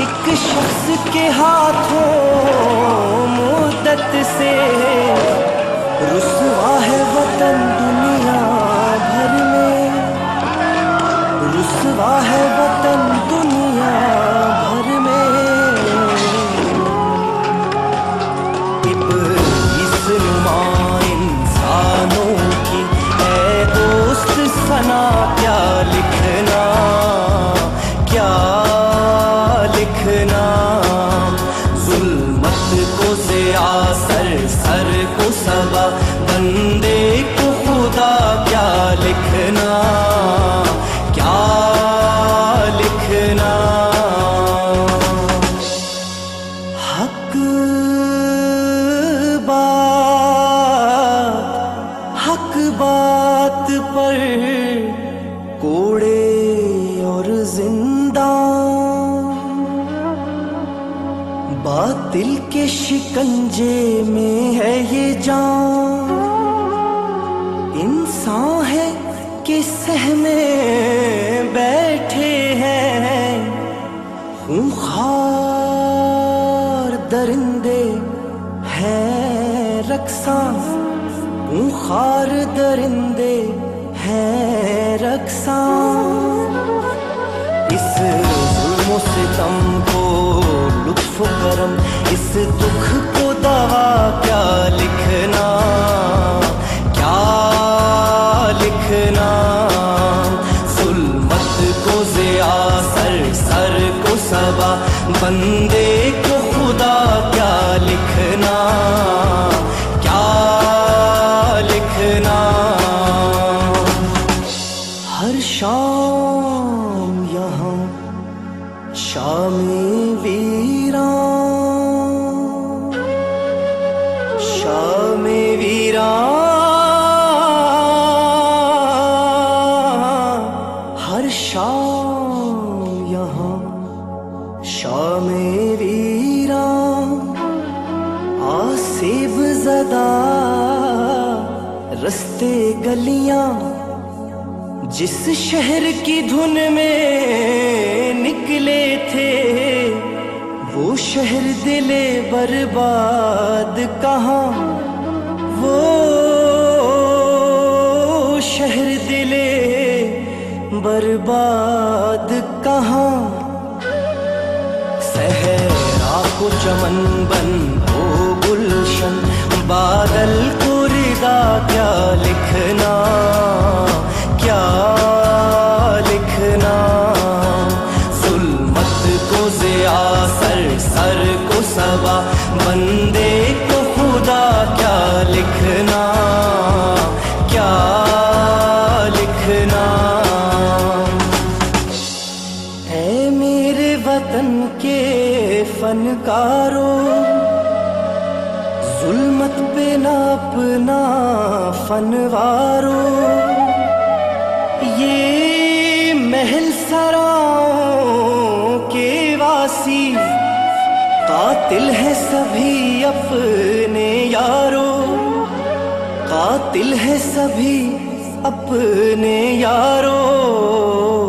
एक शख्स के हाथों मुद्दत से रुसवा है वतन दुनिया भर में, रुसवा है वतन दुनिया भर में। इब्लीस नुमा इंसानों की है दोस्त सना, क्या लिखना क्या लिखना। जुल्मत को ज़िया सर सर को सबा, बंदे को खुदा, क्या लिखना क्या लिखना। हक बात पर कोड़े और जिंदा, बातिल के शिकंजे में है ये जान। इंसान है कि सहमे बैठे हैं, खूंखार दरिंदे हैं रक्सा, खूंखार दरिंदे हैं रक्सा। इस जुल्म सितम को लुत्फ करम, इस दुख को दवा, क्या लिखना क्या लिखना। जुल्मत को ज़िया सर सर को सबा, बंदे को खुदा, क्या लिखना क्या लिखना। हर शाम यहाँ शामे वीरां, शामे वीरां। हर शाम यहाँ शामे वीरां, आसिब ज़दा रस्ते गलियां। जिस शहर की धुन में निकले थे, वो शहर दिले बर्बाद कहाँ, वो शहर दिले बर्बाद कहाँ। सहरा को चमन बन हो गुलशन, बादल को रिदा, क्या लिखना क्या लिखना। जुल्मत को ज़िया सर सर को सबा, बंदे को खुदा, क्या लिखना क्या लिखना। ऐ मेरे वतन के फनकारों, जुल्मत पे ना अपना फनवारो। ये महल सराओं के वासी, कातिल है सभी अपने यारों, कातिल है सभी अपने यारों।